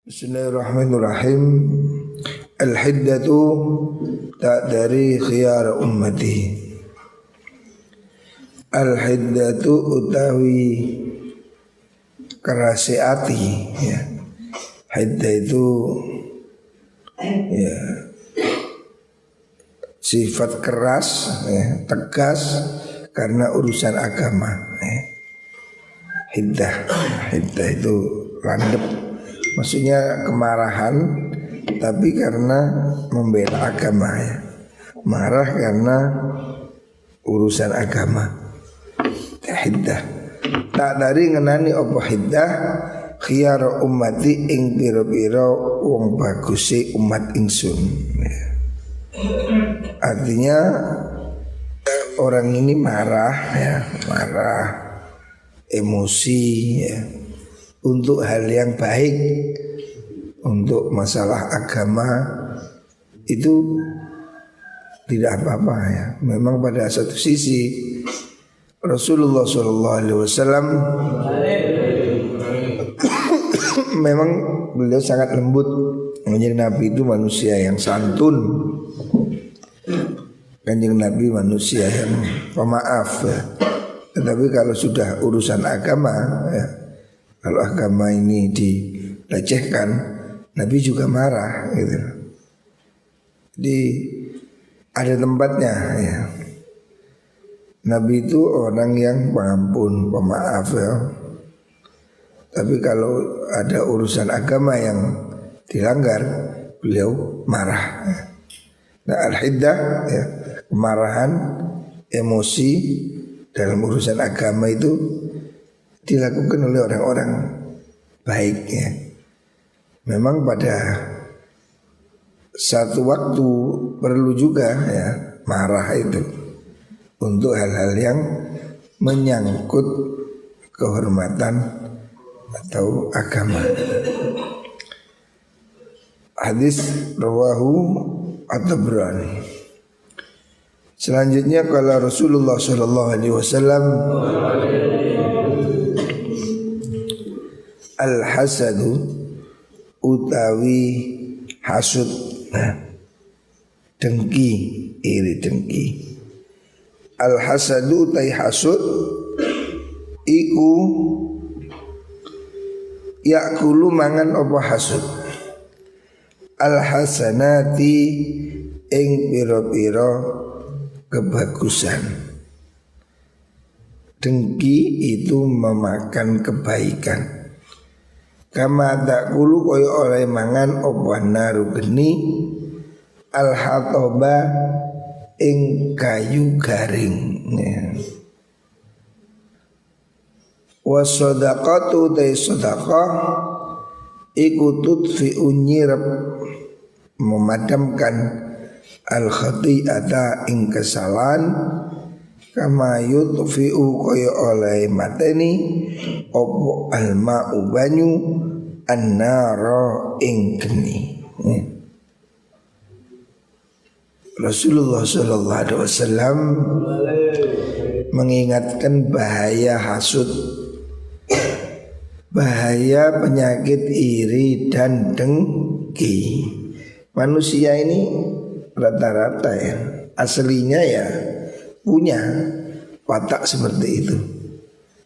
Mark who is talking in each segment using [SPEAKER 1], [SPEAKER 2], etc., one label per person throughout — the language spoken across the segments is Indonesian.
[SPEAKER 1] Bismillahirrahmanirrahim. Al-hiddatu tak dari khiyar ummati. Al-hiddatu utawi kerasi hati ya. Hiddah itu ya sifat keras ya, tegas karena urusan agama ya. Hiddah itu landep, maksudnya kemarahan tapi karena membela agama ya. Marah karena urusan agama. Hiddah tak dari ngenani apa hiddah khiyar ummati ing piro-piro wong bagusi umat ingsun ya. Artinya orang ini marah ya, marah emosi ya, untuk hal yang baik, untuk masalah agama itu tidak apa-apa ya. Memang pada satu sisi Rasulullah SAW memang beliau sangat lembut. Kanjeng Nabi itu manusia yang santun. Kanjeng Nabi manusia yang pemaaf ya. Tetapi kalau sudah urusan agama ya, kalau agama ini dilecehkan, Nabi juga marah gitu. Jadi ada tempatnya ya. Nabi itu orang yang pengampun, pemaaf ya. Tapi kalau ada urusan agama yang dilanggar, beliau marah. Nah, al-hiddah ya, kemarahan, emosi dalam urusan agama itu dilakukan oleh orang-orang baik ya. Memang pada satu waktu perlu juga ya marah itu untuk hal-hal yang menyangkut kehormatan atau agama. Hadis rawahu at-Tabrani. Selanjutnya kalau Rasulullah sallallahu alaihi wasallam al-hasadu utawi hasud dengki, iri dengki. Al-hasadu utai hasud iku yakulu mangan apa hasud al-hasanati ing piro-piro kebagusan. Dengki itu memakan kebaikan. Kama takulu koyo oleh mangan apa naru geni al-hatoba ing kayu garing ya. Wa shadaqatu ta shadaqah iku tudfi'u nyirab memadamkan al khati'ata ing kesalahan kama yudfi'u kaya oleh mateni opo al ma'u banyu an-nara ing geni ya. Rasulullah sallallahu alaihi wasallam mengingatkan bahaya hasud, bahaya penyakit iri dan dengki. Manusia ini rata-rata ya aslinya ya punya watak seperti itu,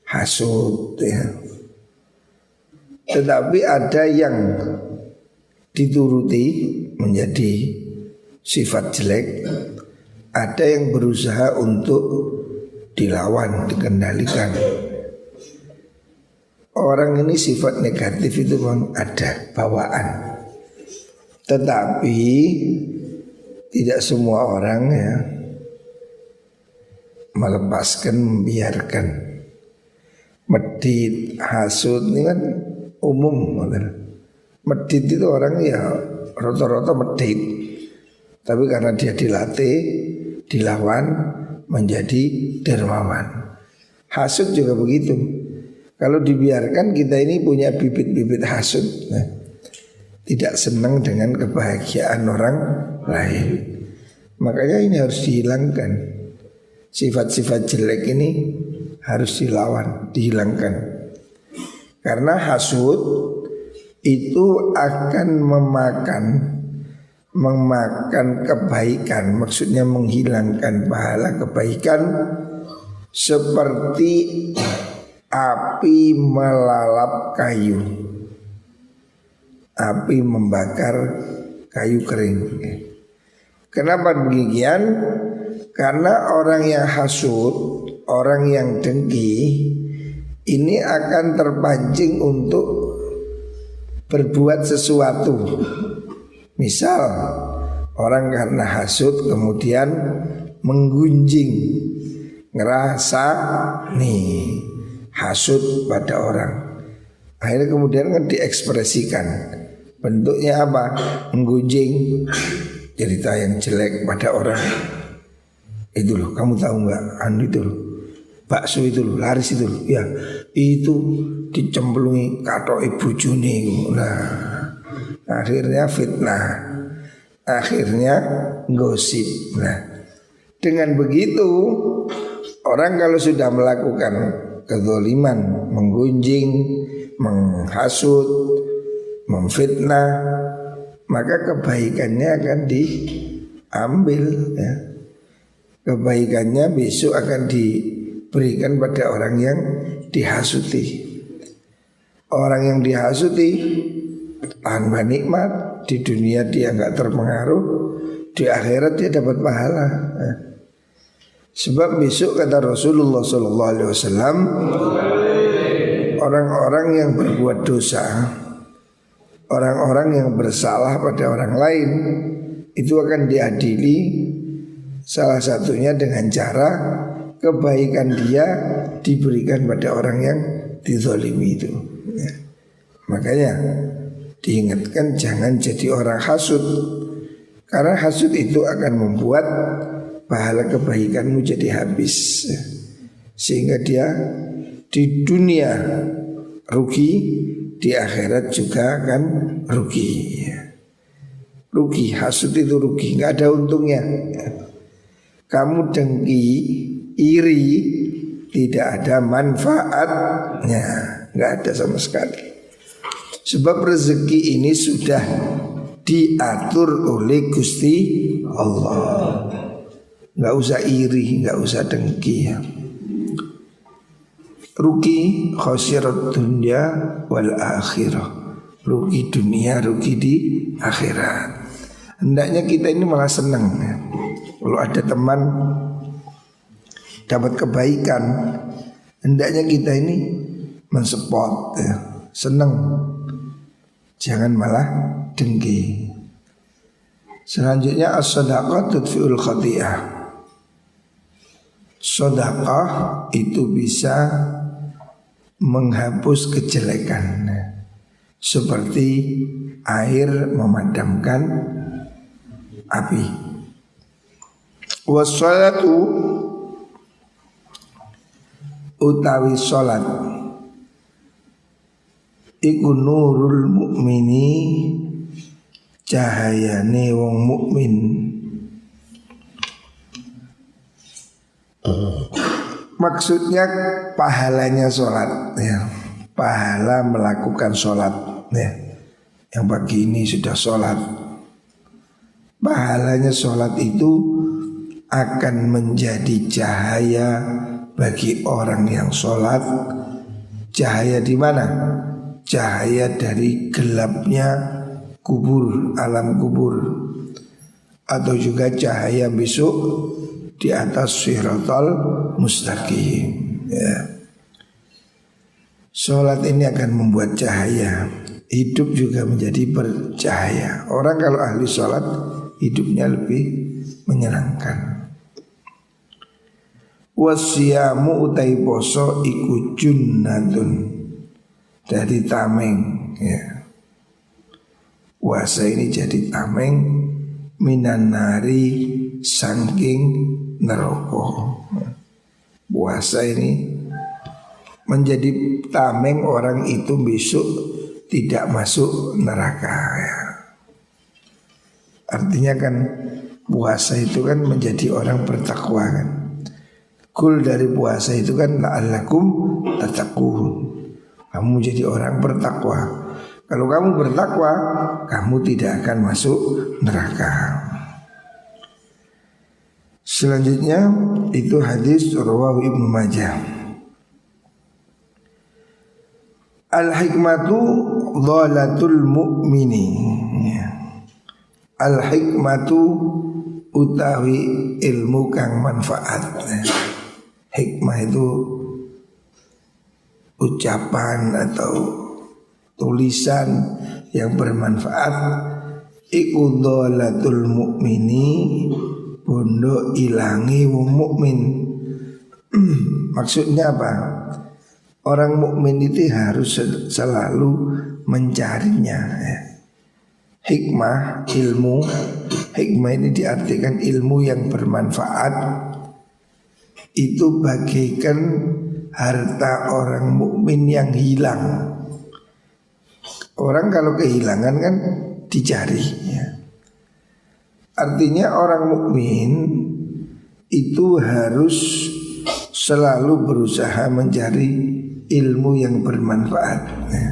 [SPEAKER 1] hasud ya. Tetapi ada yang dituruti menjadi sifat jelek, ada yang berusaha untuk dilawan, dikendalikan. Orang ini sifat negatif itu memang ada bawaan. Tetapi tidak semua orang ya melepaskan, membiarkan. Medit, hasud ini kan umum. Medit itu orang ya rata-rata medit. Tapi karena dia dilatih, dilawan menjadi dermawan. Hasud juga begitu. Kalau dibiarkan kita ini punya bibit-bibit hasud nah, tidak senang dengan kebahagiaan orang lain. Makanya ini harus dihilangkan. Sifat-sifat jelek ini harus dilawan, dihilangkan. Karena hasud itu akan memakan kebaikan, maksudnya menghilangkan pahala kebaikan seperti api melalap kayu, api membakar kayu kering. Kenapa demikian? Karena orang yang hasud, orang yang dengki, ini akan terpancing untuk berbuat sesuatu. Misal orang karena hasud kemudian menggunjing, ngerasa nih hasud pada orang, akhirnya kemudian kan diekspresikan. Bentuknya apa? Menggunjing, cerita yang jelek pada orang. Itu loh, kamu tahu nggak? Anu itu loh, bakso itu loh, laris itu loh. Ya, itu dicemplungi katok ibu juni. Nah, akhirnya fitnah, akhirnya gosip. Nah, dengan begitu orang kalau sudah melakukan kezaliman, menggunjing, menghasut, memfitnah, maka kebaikannya akan diambil ya. Kebaikannya besok akan diberikan pada orang yang dihasuti. Orang yang dihasuti tanpa nikmat, di dunia dia nggak terpengaruh, di akhirat dia dapat pahala. Sebab besok kata Rasulullah SAW, orang-orang yang berbuat dosa, orang-orang yang bersalah pada orang lain, itu akan diadili. Salah satunya dengan cara kebaikan dia diberikan pada orang yang dizalimi itu ya. Makanya diingatkan jangan jadi orang hasud, karena hasud itu akan membuat pahala kebaikanmu jadi habis ya. Sehingga dia di dunia rugi, di akhirat juga akan rugi ya. Rugi, hasud itu rugi, nggak ada untungnya ya. Kamu dengki, iri, tidak ada manfaatnya, nggak ada sama sekali. Sebab rezeki ini sudah diatur oleh Gusti Allah. Nggak usah iri, nggak usah dengki ya. Rugi khosirat dunya wal akhirah. Rugi dunia, rugi di akhirat. Hendaknya kita ini malah senang ya. Kalau ada teman dapat kebaikan, hendaknya kita ini mensupport ya, senang. Jangan malah dengki. Selanjutnya as-sadaqah tudfi'ul khati'ah. Sedekah itu bisa menghapus kejelekan, seperti air memadamkan api. Wassalatu utawi salat iku nurul mukmini, cahayane wong mukmin. Maksudnya pahalanya sholat ya. Pahala melakukan sholat ya. Yang pagi ini sudah sholat, pahalanya sholat itu akan menjadi cahaya bagi orang yang sholat. Cahaya di mana? Cahaya dari gelapnya kubur, alam kubur, atau juga cahaya besok di atas siratal mustaqim ya. Sholat ini akan membuat cahaya, hidup juga menjadi bercahaya. Orang kalau ahli sholat hidupnya lebih menyenangkan. Wasiyamu utai poso iku junnatun, dari tameng ya. Puasa ini jadi tameng minan nari, saking neraka. Puasa ini menjadi tameng orang itu besok tidak masuk neraka ya. Artinya kan puasa itu kan menjadi orang bertakwa kan. Kul dari puasa itu kan la'allakum tattaqun, kamu jadi orang bertakwa. Kalau kamu bertakwa, kamu tidak akan masuk neraka. Selanjutnya itu hadis rawahu Ibnu Majah. Al-hikmatu dhalatul mu'mini. Al-hikmatu utawi ilmu kang manfaat. Hikmah itu ucapan atau tulisan yang bermanfaat. Iku dhalatul mu'mini, bondo ilangi wong mukmin. Maksudnya apa? Orang mukmin itu harus selalu mencarinya ya. Hikmah, ilmu. Hikmah ini diartikan ilmu yang bermanfaat. Itu bagaikan harta orang mukmin yang hilang. Orang kalau kehilangan kan dicari ya. Artinya orang mukmin itu harus selalu berusaha mencari ilmu yang bermanfaat ya.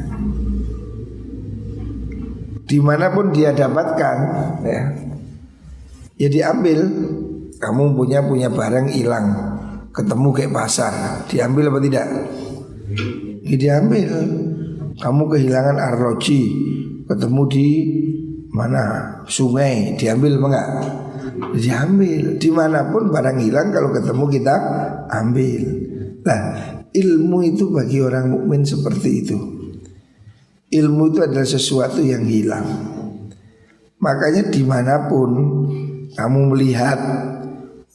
[SPEAKER 1] Dimanapun dia dapatkan ya, ya diambil. Kamu punya barang hilang, ketemu kayak pasar, diambil apa tidak? Ya diambil. Kamu kehilangan arloji, ketemu di mana sungai, diambil apa enggak? Diambil. Dimanapun barang hilang, kalau ketemu kita ambil. Nah, ilmu itu bagi orang mukmin seperti itu. Ilmu itu adalah sesuatu yang hilang. Makanya dimanapun kamu melihat,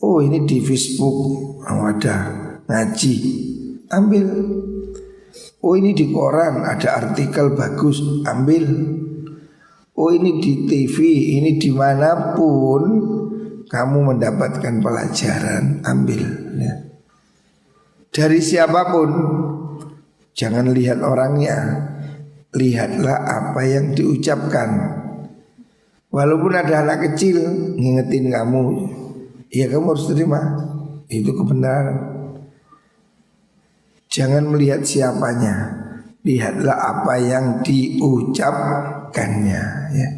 [SPEAKER 1] oh ini di Facebook ada ngaji, ambil. Oh ini di koran ada artikel bagus, ambil. Oh ini di TV, ini dimanapun kamu mendapatkan pelajaran, ambil ya. Dari siapapun, jangan lihat orangnya, lihatlah apa yang diucapkan. Walaupun ada anak kecil ngingetin kamu, ya kamu harus terima, itu kebenaran. Jangan melihat siapanya, lihatlah apa yang diucapkannya ya.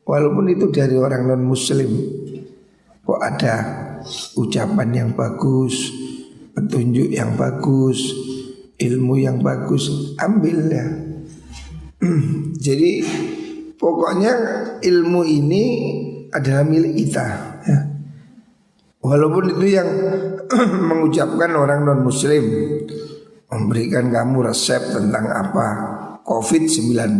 [SPEAKER 1] Walaupun itu dari orang non muslim, kok ada ucapan yang bagus, petunjuk yang bagus, ilmu yang bagus, ambil ya. Jadi pokoknya ilmu ini adalah milik kita ya. Walaupun itu yang mengucapkan orang non muslim, memberikan kamu resep tentang apa COVID-19.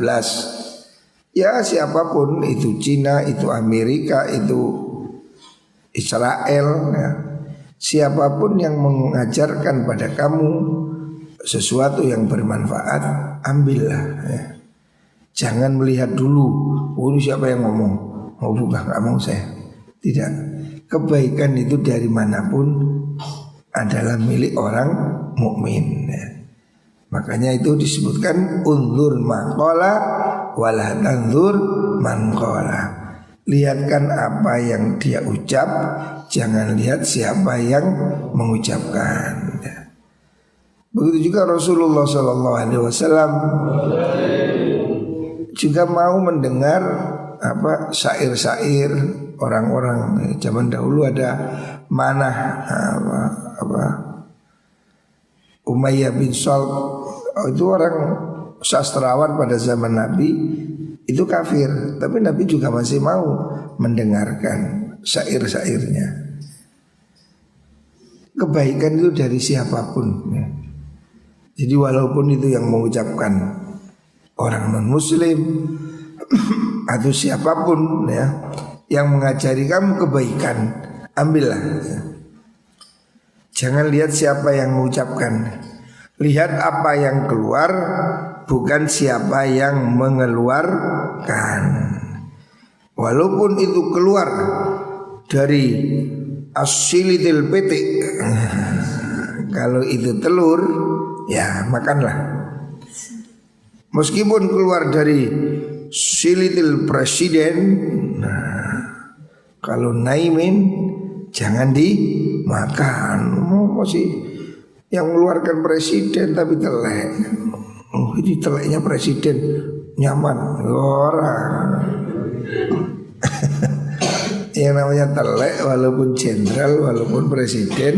[SPEAKER 1] Ya siapapun, itu Cina, itu Amerika, itu Israel ya. Siapapun yang mengajarkan pada kamu sesuatu yang bermanfaat, ambillah ya. Jangan melihat dulu, oh ini siapa yang ngomong, oh bukan, gak mau saya. Tidak, kebaikan itu dari manapun adalah milik orang mukmin ya. Makanya itu disebutkan unzur maqala wala tanzur man qala. Lihatkan apa yang dia ucap, jangan lihat siapa yang mengucapkan ya. Begitu juga Rasulullah SAW juga mau mendengar apa syair-syair orang-orang zaman dahulu. Ada Manah apa Umayyah bin Salt, itu orang sastrawan pada zaman Nabi, itu kafir, tapi Nabi juga masih mau mendengarkan syair-syairnya. Kebaikan itu dari siapapun ya. Jadi walaupun itu yang mengucapkan orang non muslim atau siapapun ya, yang mengajari kamu kebaikan, ambillah ya. Jangan lihat siapa yang mengucapkan, lihat apa yang keluar, bukan siapa yang mengeluarkan. Walaupun itu keluar dari asilitil petik, kalau itu telur ya makanlah. Meskipun keluar dari silitil presiden, nah, kalau naimin jangan dimakan. Masih yang mengeluarkan presiden tapi telek. Oh ini teleknya presiden, nyaman orang. Yang namanya telek walaupun jenderal, walaupun presiden,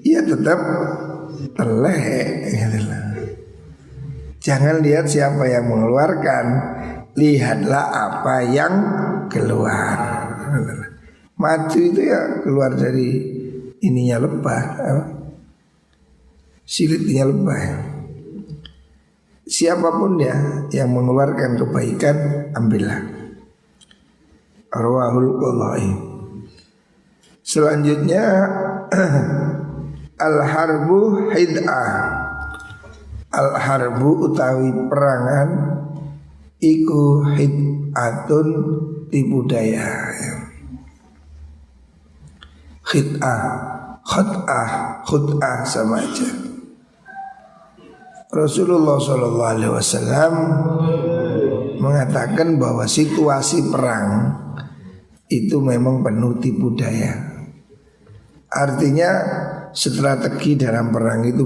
[SPEAKER 1] ya tetap telek gitu lah. Jangan lihat siapa yang mengeluarkan, lihatlah apa yang keluar. Maju itu ya keluar dari ininya lebah, silitnya lebah. Siapapun ya yang mengeluarkan kebaikan, ambillah. Arwahul Qadha'i. Selanjutnya al-harbu hid'ah. Al-harbu utawi perangan iku hid'atun tipu daya. Khid'ah, khud'ah sama aja. Rasulullah SAW mengatakan bahwa situasi perang itu memang penuh tipu daya. Artinya strategi dalam perang itu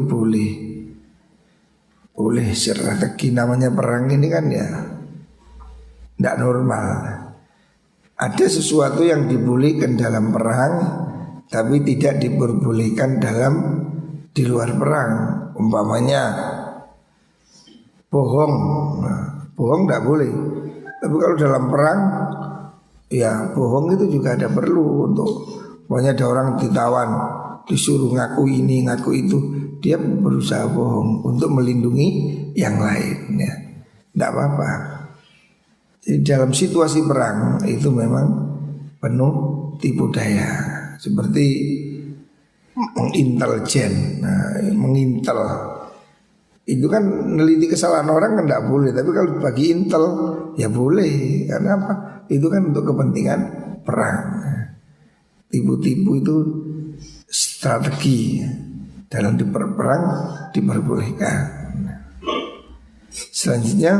[SPEAKER 1] boleh strategi, namanya perang ini kan ya tidak normal. Ada sesuatu yang dibolehkan dalam perang tapi tidak diperbolehkan di luar perang. Umpamanya bohong, bohong tidak boleh. Tapi kalau dalam perang, ya bohong itu juga ada perlu untuk, pokoknya ada orang ditawan, disuruh ngaku ini, ngaku itu, dia berusaha bohong untuk melindungi yang lain. Ya, tidak apa-apa. Jadi dalam situasi perang itu memang penuh tipu daya, seperti mengintelijen, mengintel. Itu kan neliti kesalahan orang kan tidak boleh. Tapi kalau bagi intel ya boleh. Karena apa? Itu kan untuk kepentingan perang. Tipu-tipu itu strategi dalam perang diperbolehkan. Selanjutnya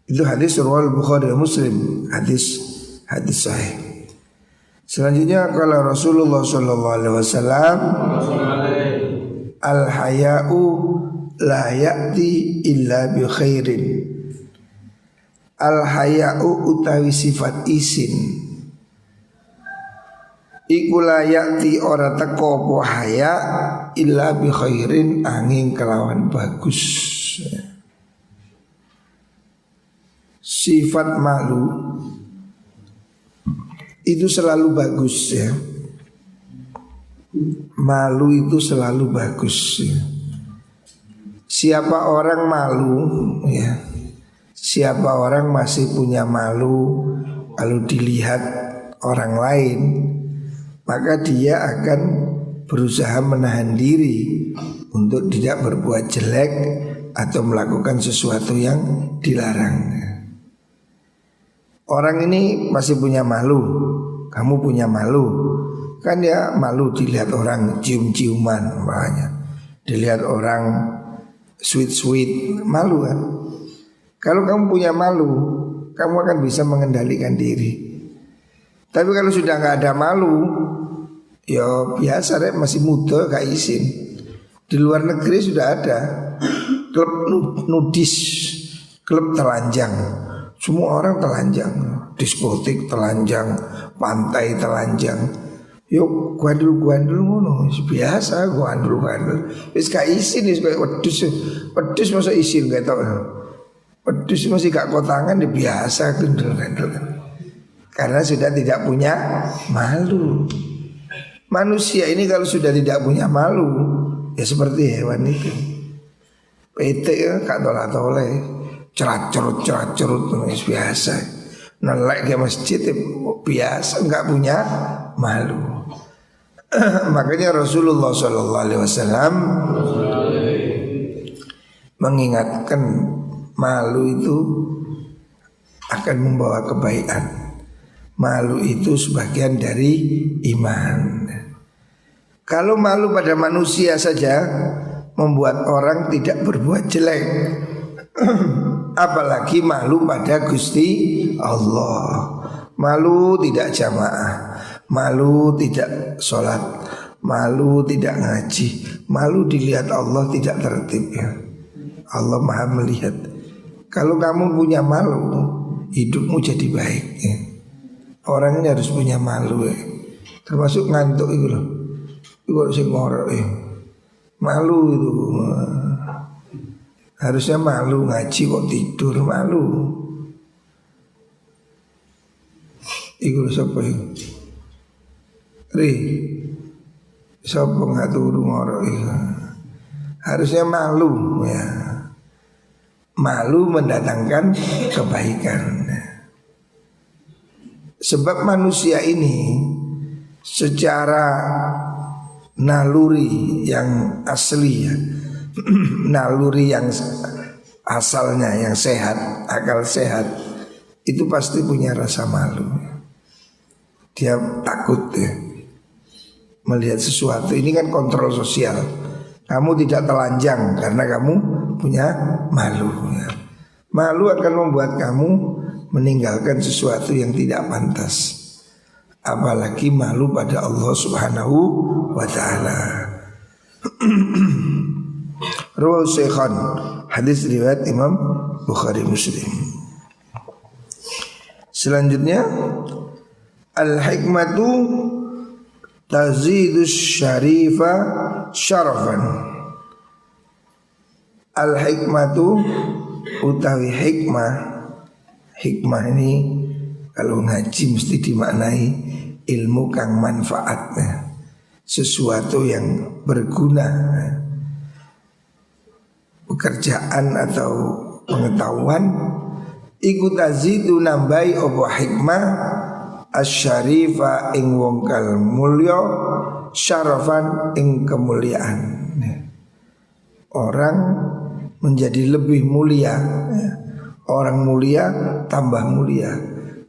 [SPEAKER 1] itu hadis riwayat Bukhari dan Muslim, hadis sahih. Selanjutnya kalau Rasulullah SAW, al-haya'u la ya'ti illa bi khairin. Al-haya'u utawi sifat isin iku la ya'ti ora teko apa haya illa bi khairin, angin kelawan bagus. Sifat malu itu selalu bagus ya. Malu itu selalu bagus ya. Siapa orang malu ya, siapa orang masih punya malu kalau dilihat orang lain, maka dia akan berusaha menahan diri untuk tidak berbuat jelek atau melakukan sesuatu yang dilarang. Orang ini masih punya malu, kamu punya malu, kan ya malu dilihat orang cium-ciuman, makanya dilihat orang sweet-sweet, malu kan. Kalau kamu punya malu, kamu akan bisa mengendalikan diri. Tapi kalau sudah nggak ada malu, ya biasa deh, masih muda gak izin. Di luar negeri sudah ada klub nudis, klub telanjang. Semua orang telanjang, diskotik telanjang, pantai telanjang. Yuk guandul ngono, biasa guandul. Wis gak isin, wis kayak wedhus masa isin gak tau. Wedhus masih gak kotangan, ya biasa gandul. Karena sudah tidak punya malu. Manusia ini kalau sudah tidak punya malu, ya seperti hewan itu. Petek ya gak tolak-tolak, cerat-cerut biasa. Nelek ke masjid ya biasa, nggak punya malu. Makanya Rasulullah SAW mengingatkan malu itu akan membawa kebaikan. Malu itu sebagian dari iman. Kalau malu pada manusia saja membuat orang tidak berbuat jelek, apalagi malu pada Gusti Allah. Malu tidak jamaah, malu tidak sholat, malu tidak ngaji, malu dilihat Allah tidak tertib ya. Allah maha melihat. Kalau kamu punya malu, hidupmu jadi baik ya. Orang ini harus punya malu ya. Termasuk ngantuk itu loh. Itu kok sing ngorok ya. Malu itu. Harusnya malu, ngaji kok tidur, malu. Iku lho sapa iku? Ri. Sapa nggak turu ngorok iku? Harusnya malu ya. Malu mendatangkan kebaikan. Sebab manusia ini secara naluri yang asli ya, naluri yang asalnya yang sehat, akal sehat, itu pasti punya rasa malu. Dia takut ya melihat sesuatu. Ini kan kontrol sosial. Kamu tidak telanjang karena kamu punya malu ya. Malu akan membuat kamu meninggalkan sesuatu yang tidak pantas. Apalagi malu pada Allah Subhanahu wa ta'ala. Rawahu Shaykhan, hadis riwayat Imam Bukhari Muslim. Selanjutnya, al-hikmatu tazidus syarifa syarafan. Al-hikmatu utawi hikmah. Hikmah ini kalau ngaji mesti dimaknai ilmu kang manfaatnya, sesuatu yang berguna, pekerjaan atau pengetahuan. Iku tazidu nambahi opo hikmah asyarifa ing wong kal mulya syarafan ing kemuliaan. Orang menjadi lebih mulia. Orang mulia tambah mulia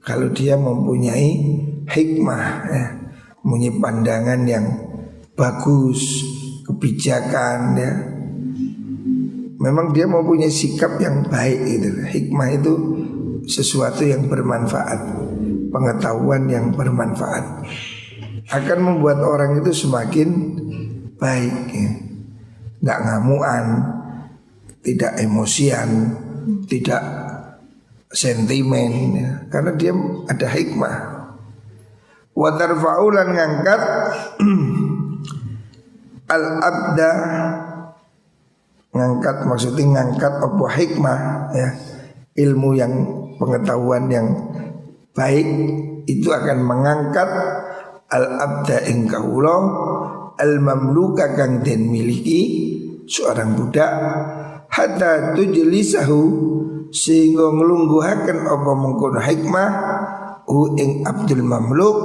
[SPEAKER 1] kalau dia mempunyai hikmah ya, mempunyai pandangan yang bagus, kebijakan ya. Memang dia mempunyai sikap yang baik gitu. Hikmah itu sesuatu yang bermanfaat, pengetahuan yang bermanfaat, akan membuat orang itu semakin baik ya. Nggak ngamuan, tidak emosian, tidak sentimen ya. Karena dia ada hikmah. Wa tarfa'ulan ngangkat al-abda, ngangkat maksudnya ngangkat apa hikmah ya. Ilmu yang pengetahuan yang baik itu akan mengangkat al-abda ing kawula al-mamluka kang den miliki seorang budak hatta tujlisahu sehingga nglungguhaken apa mengkono hikmah ing Abdul Mamluk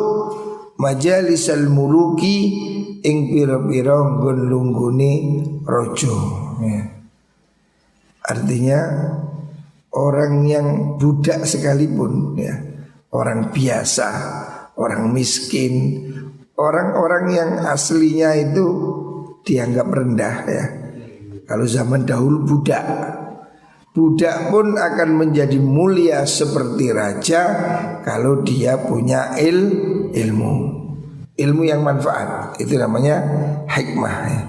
[SPEAKER 1] majalisal muluki ing pira-pira nggon lunggune raja ya. Artinya orang yang budak sekalipun ya, orang biasa, orang miskin, orang-orang yang aslinya itu dianggap rendah ya. Kalau zaman dahulu budak pun akan menjadi mulia seperti raja kalau dia punya ilmu yang manfaat. Itu namanya hikmah ya.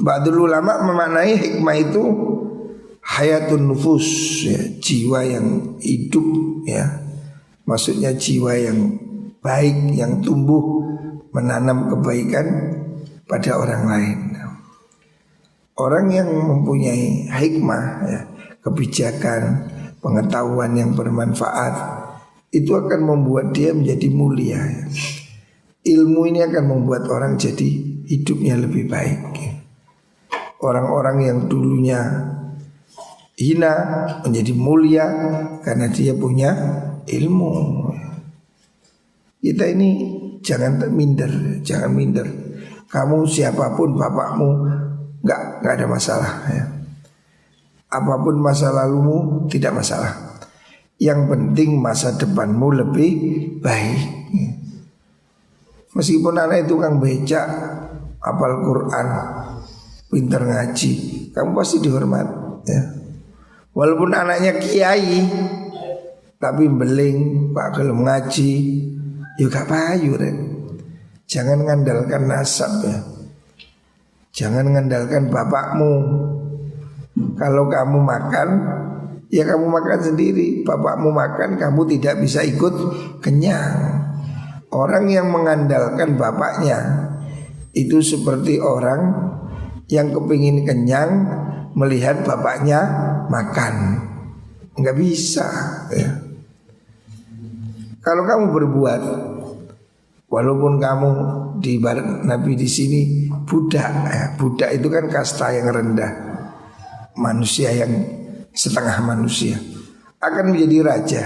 [SPEAKER 1] Ba'dul ulama memaknai hikmah itu hayatun nufus ya, jiwa yang hidup ya. Maksudnya jiwa yang baik, yang tumbuh menanam kebaikan pada orang lain. Orang yang mempunyai hikmah ya, kebijakan, pengetahuan yang bermanfaat, itu akan membuat dia menjadi mulia ya. Ilmu ini akan membuat orang jadi hidupnya lebih baik ya. Orang-orang yang dulunya hina menjadi mulia karena dia punya ilmu. Kita ini jangan minder, jangan minder. Kamu siapapun, bapakmu, Enggak ada masalah ya. Apapun masa lalumu tidak masalah. Yang penting masa depanmu lebih baik ya. Meskipun anak itu tukang becak, hafal Quran, pintar ngaji, kamu pasti dihormat ya. Walaupun anaknya kiai tapi beling, pak gelem ngaji, juga payu Ren. Jangan ngandalkan nasab ya. Jangan mengandalkan bapakmu. Kalau kamu makan Ya kamu makan sendiri. Bapakmu makan, kamu tidak bisa ikut kenyang. Orang yang mengandalkan bapaknya itu seperti orang yang kepingin kenyang melihat bapaknya makan. Nggak bisa ya. Kalau kamu berbuat, walaupun kamu di barat Nabi di sini budak ya. Budak itu kan kasta yang rendah, manusia yang setengah manusia, akan menjadi raja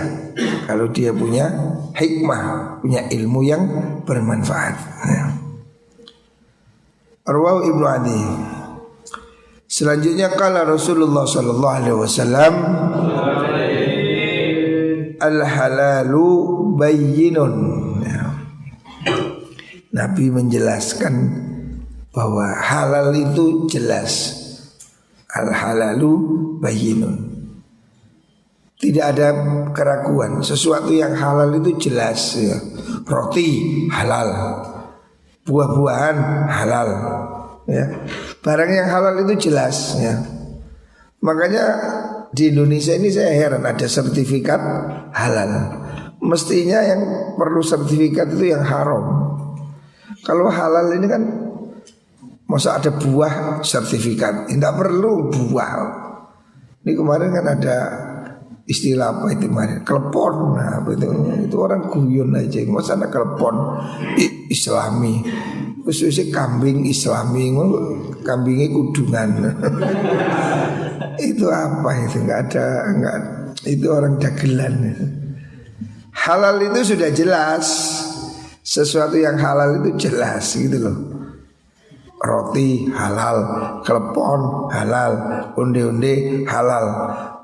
[SPEAKER 1] kalau dia punya hikmah, punya ilmu yang bermanfaat ya. Rawahu Ibnu Adi. Selanjutnya kala Rasulullah sallallahu alaihi wasallam, al halalu bayyinun ya. Nabi menjelaskan bahwa halal itu jelas. Al halalu bayyinun. Tidak ada keraguan. Sesuatu yang halal itu jelas ya. Roti halal, buah-buahan halal ya. Barang yang halal itu jelas ya. Makanya di Indonesia ini saya heran ada sertifikat halal. Mestinya yang perlu sertifikat itu yang haram. Kalau halal ini kan masa ada buah sertifikat, tidak perlu buah. Ini kemarin kan ada istilah apa itu kemarin, kelepon. Nah, itu orang guyon aja. Masa ada kelepon Islami, khususnya kambing Islami, kambingnya kudungan. Itu apa itu? Enggak. Itu orang dagelan. Halal itu sudah jelas. Sesuatu yang halal itu jelas gitu loh. Roti halal, klepon halal, onde-onde halal.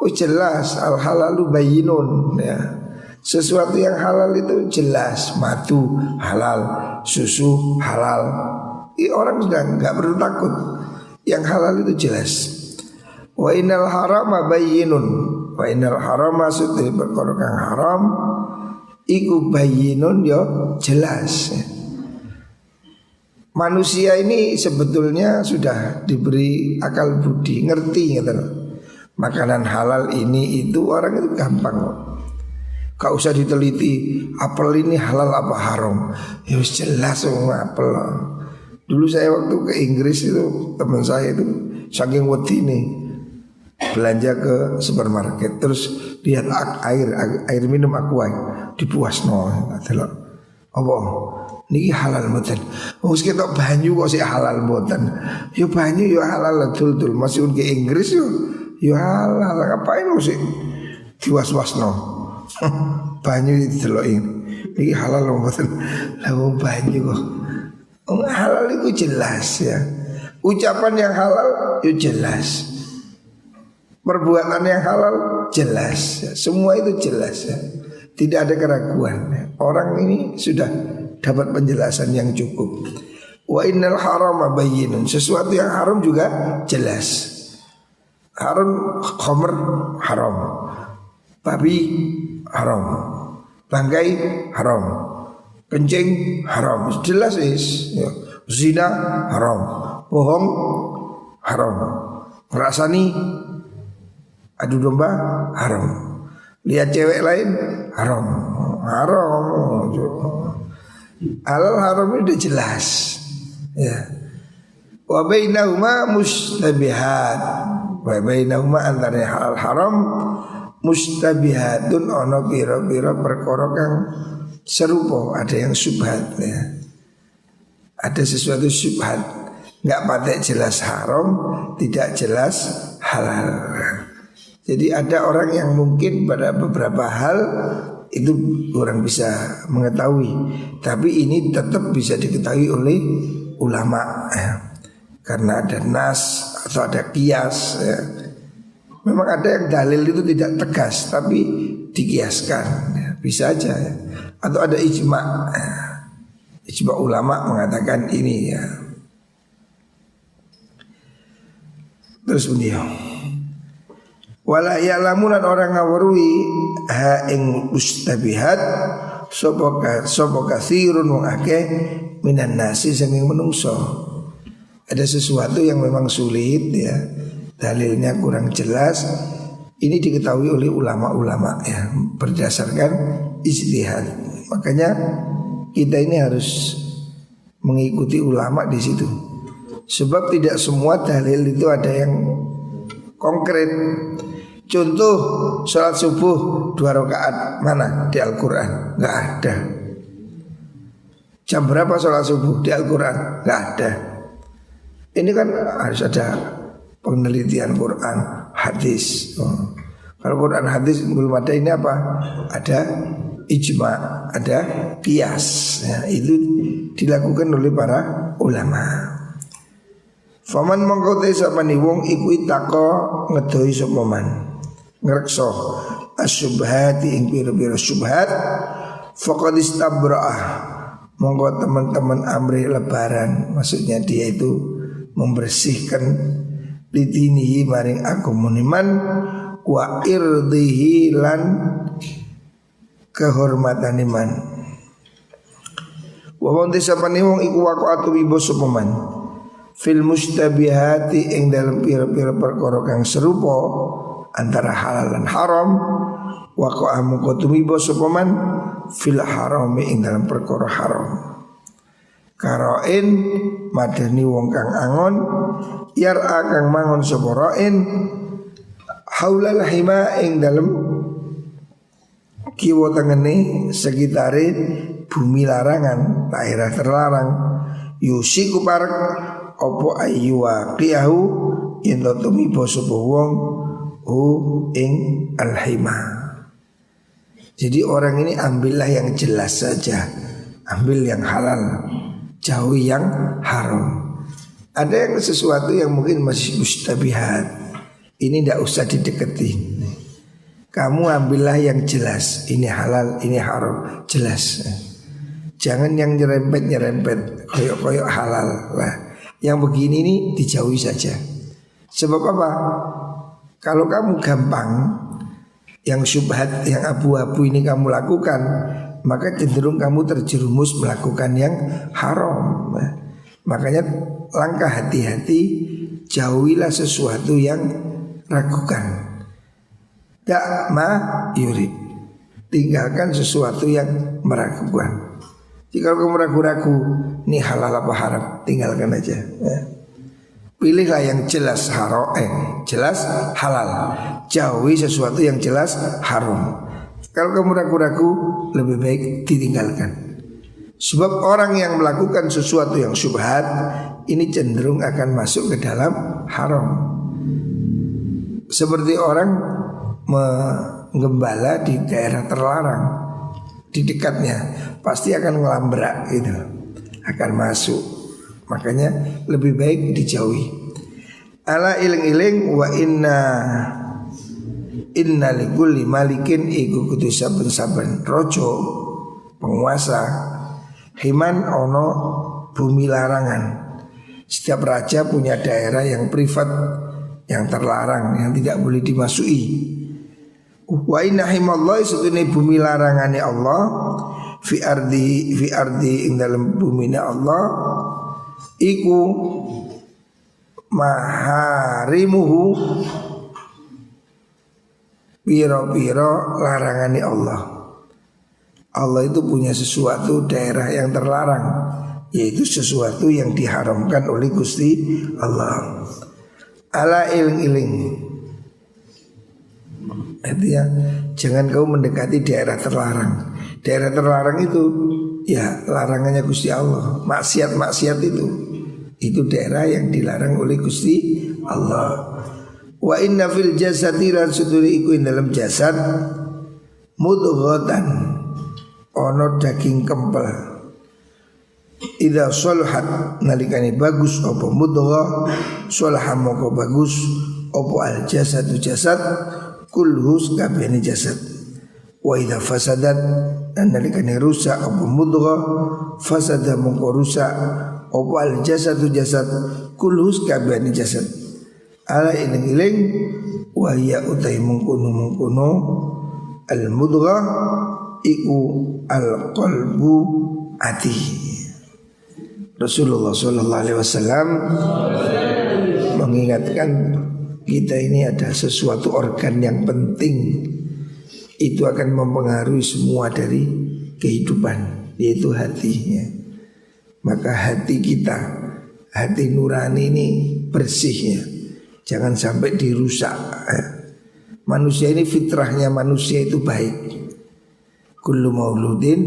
[SPEAKER 1] Oh jelas, al halalu bayyinun ya. Sesuatu yang halal itu jelas. Madu halal, susu halal. Orang sudah enggak perlu takut. Yang halal itu jelas. Wa innal harama bayyinun. Wa innal harama sudah perkara kang haram iku bayyinun yo jelas. Manusia ini sebetulnya sudah diberi akal budi, ngerti gitu. Makanan halal ini itu orang itu gampang kok. Gak usah diteliti apel ini halal apa haram. Ya jelas apel. Dulu saya waktu ke Inggris itu teman saya itu saking wedi nih belanja ke supermarket terus lihat air minum aqua dipuasno delok apa niki halal mboten wis ketok banyu kok sik halal mboten yo banyu yo halal dul masih ke Inggris yo halal ngapain sik diwas-wasno banyu dideloki niki halal mboten lha wong banyu kok halal itu jelas ya ucapan yang halal yo jelas. Perbuatan yang halal jelas ya. Semua itu jelas ya. Tidak ada keraguan ya. Orang ini sudah dapat penjelasan yang cukup. Wa innal harama bayyinun. Sesuatu yang haram juga jelas. Haram khamr haram, babi haram, bangkai haram, kencing haram. Jelas is ya. Zina haram, bohong haram, ngerasani adu domba haram, lihat cewek lain haram. Halal haram itu jelas ya. Wa bainahuma mustabihat. Wa bainahuma antara halal haram mustabihatun ono pira-pira perkara kang serupa, ada yang syubhat ya. Ada sesuatu syubhat, enggak patek jelas haram, tidak jelas halal. Jadi ada orang yang mungkin pada beberapa hal itu orang bisa mengetahui, tapi ini tetap bisa diketahui oleh ulama ya. Karena ada nas atau ada kias ya. Memang ada yang dalil itu tidak tegas tapi dikiaskan ya. Bisa aja ya. Atau ada ijma ya. Ijma ulama mengatakan ini ya. Terus beliau wala ya'lamunan orang ngawruhi ha ing mustabihat sapa katsirun wong akeh minan nasi sing menungso. Ada sesuatu yang memang sulit ya, dalilnya kurang jelas, Ini diketahui oleh ulama-ulama ya, berdasarkan ijtihad. Makanya kita ini harus mengikuti ulama di situ. Sebab tidak semua dalil itu ada yang konkret. Contoh sholat subuh 2 rakaat mana di Al-Quran? Nggak ada. Jam berapa sholat subuh di Al-Quran? Nggak ada. Ini kan harus ada penelitian Quran, hadis. Kalau Quran hadis belum ada, ini apa? Ada ijma, ada qiyas ya, itu dilakukan oleh para ulama. Faman mongko te sapane wong iku itako ngedoi sapa man, ngrekso asyubhati ing pira-pira syubhat, faqad istabra'ah, monggo teman-teman amri lebaran, maksudnya dia itu membersihkan lidinihi maring agama wa irdihi lan kehormatan iman. Wa wong desapane wong iku waqatu wibo supaman fil mustabihati ing dalam pira-pira perkara kang serupa antara halal dan haram, waqa amqatu wibo supaman fil harami ing dalam perkara haram. Karain madani wong kang angon yar'a kang mangon sapa rain haulal hima ing dalem kiwa tengene sekitare bumi larangan, daerah terlarang, yusiku parek opo ayyuwa qiyahu yen tumiba sapa wong ing alhima. Jadi orang ini ambillah yang jelas saja, ambil yang halal, jauhi yang haram. Ada yang sesuatu yang mungkin masih mustabihat, ini tidak usah dideketi. Kamu ambillah yang jelas, ini halal, ini haram, jelas. Jangan yang nyerempet-nyerempet, koyok-koyok halal lah. Yang begini ini dijauhi saja. Sebab apa? Kalau kamu gampang, yang syubhat, yang abu-abu ini kamu lakukan, maka cenderung kamu terjerumus melakukan yang haram. Makanya langkah hati-hati, jauhilah sesuatu yang ragukan. Da'ma yurid, tinggalkan sesuatu yang meragukan. Jika kamu ragu-ragu, ini halal apa haram, tinggalkan aja ya. Pilihlah yang jelas haram, jelas halal. Jauhi sesuatu yang jelas haram. Kalau kamu ragu-ragu, lebih baik ditinggalkan. Sebab orang yang melakukan sesuatu yang syubhat, ini cenderung akan masuk ke dalam haram. Seperti orang menggembala di daerah terlarang, di dekatnya pasti akan ngelambrak gitu, akan masuk. Makanya lebih baik dijauhi. Ala iling-iling wa inna likulli malikin iku kudu saben-saben rojo penguasa himan ono bumi larangan. Setiap raja punya daerah yang privat, yang terlarang, yang tidak boleh dimasuki. Wa inna himallahi sutune bumi larangane Allah fi ardi ing dalam bumine Allah iku maharimuhu, piro-piro larangane Allah. Allah itu punya sesuatu daerah yang terlarang, yaitu sesuatu yang diharamkan oleh Gusti Allah. Ala iling-iling, artinya jangan kau mendekati daerah terlarang. Daerah terlarang itu ya larangannya Gusti Allah. Maksiat-maksiat itu daerah yang dilarang oleh Gusti Allah. Wa inna fil jasadi lan suduri iku dalam jasad mudghatan, ono daging kempel. Idza salahat nalikane bagus apa mudghah, salaha moko bagus apa al jasadu jasad kulhus kabehane jasad. Wa idza fasadat nalikane rusak apa mudghah, fasada moko rusak apa al jasadu jasad kulhus kabehane jasad. Ala iling-iling wa ya utai mungkunu al mudghah iku al qalbu ati. Rasulullah sallallahu alaihi wasallam mengingatkan kita ini ada sesuatu organ yang penting, itu akan mempengaruhi semua dari kehidupan, yaitu hatinya. Maka hati kita, hati nurani ini bersih ya, jangan sampai dirusak. Manusia ini fitrahnya manusia itu baik. Kullu mauludin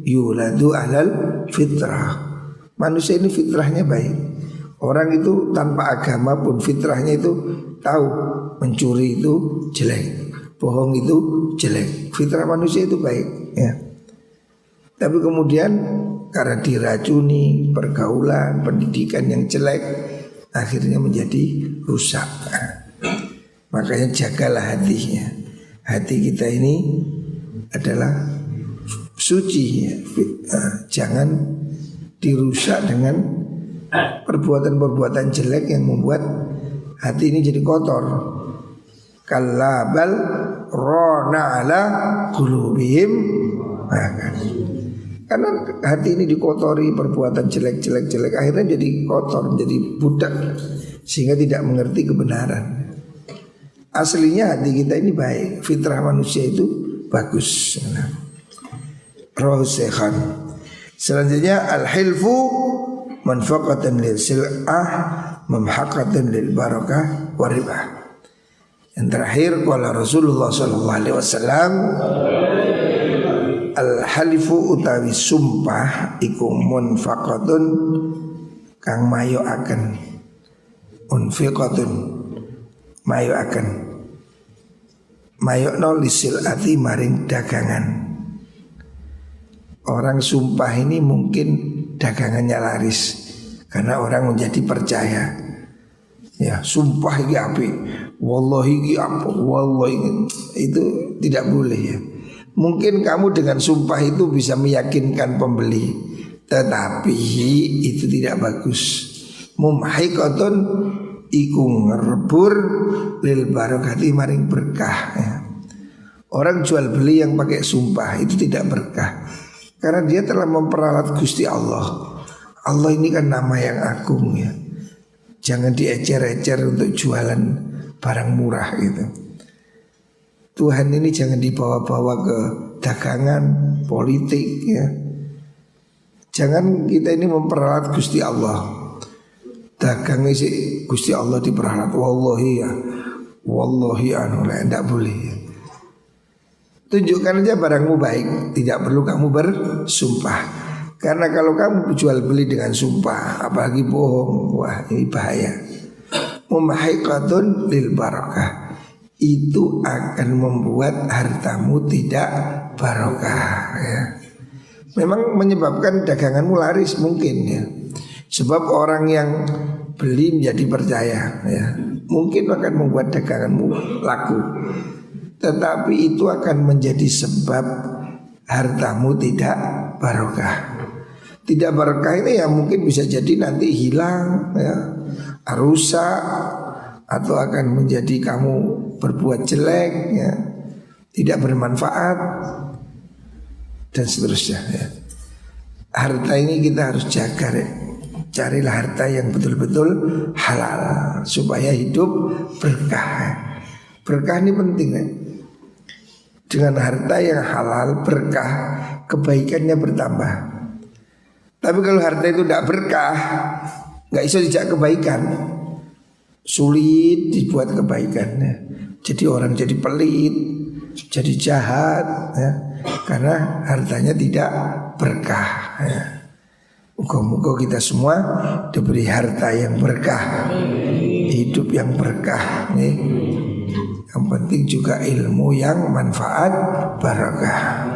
[SPEAKER 1] yuladu alal fitrah. Manusia ini fitrahnya baik. Orang itu tanpa agama pun fitrahnya itu tahu mencuri itu jelek, bohong itu jelek. Fitrah manusia itu baik ya. Tapi kemudian karena diracuni pergaulan, pendidikan yang jelek, akhirnya menjadi rusak. Makanya jagalah hatinya. Hati kita ini adalah suci ya. Jangan dirusak dengan perbuatan-perbuatan jelek yang membuat hati ini jadi kotor. Kallabal rona ala qulubihim. Karena hati ini dikotori perbuatan jelek, akhirnya jadi kotor, jadi budak, sehingga tidak mengerti kebenaran. Aslinya hati kita ini baik, fitrah manusia itu bagus. Rohsekhan. Selanjutnya al-hilfu manfaqatan lil sil'ah mamhaqatan lil barakah waribah. Yang terakhir qala Rasulullah sallallahu alaihi wasallam, al-halifu utawi sumpah iku munfaqatun kang mayo akan, unfiqatun mayo akan, mayo no lisil ati maring dagangan. Orang sumpah ini mungkin dagangannya laris karena orang menjadi percaya. Ya, sumpah iki api, wallahi iki apa, wallahi itu tidak boleh ya. Mungkin kamu dengan sumpah itu bisa meyakinkan pembeli, tetapi itu tidak bagus. Mumhaikatun iku ngerebur lil barakati maring berkah ya. Orang jual beli yang pakai sumpah itu tidak berkah, karena dia telah memperalat Gusti Allah. Allah ini kan nama yang agung ya. Jangan diecer-ecer untuk jualan barang murah gitu. Tuhan ini jangan dibawa-bawa ke dagangan, politik ya. Jangan kita ini memperalat Gusti Allah. Dagang isi Gusti Allah diperalat. Wallahi ya, wallahi anu lah, tidak boleh ya. Tunjukkan aja barangmu baik, tidak perlu kamu bersumpah. Karena kalau kamu jual beli dengan sumpah, apalagi bohong, wah ini bahaya. Mumhaikatun lil barakah, itu akan membuat hartamu tidak barokah ya. Memang menyebabkan daganganmu laris mungkin ya. Sebab orang yang beli menjadi percaya ya, mungkin akan membuat daganganmu laku. Tetapi itu akan menjadi sebab hartamu tidak barokah. Tidak barokah ini ya mungkin bisa jadi nanti hilang ya, rusak, atau akan menjadi kamu berbuat jelek ya, tidak bermanfaat dan seterusnya ya. Harta ini kita harus jaga ya. Carilah harta yang betul-betul halal supaya hidup berkah. Berkah ini penting ya. Dengan harta yang halal berkah, kebaikannya bertambah. Tapi kalau harta itu tidak berkah, nggak bisa dijak kebaikan, sulit dibuat kebaikannya. Jadi orang jadi pelit, jadi jahat ya, karena hartanya tidak berkah ya. Moga-moga kita semua diberi harta yang berkah, hidup yang berkah nih. Yang penting juga ilmu yang manfaat barakah.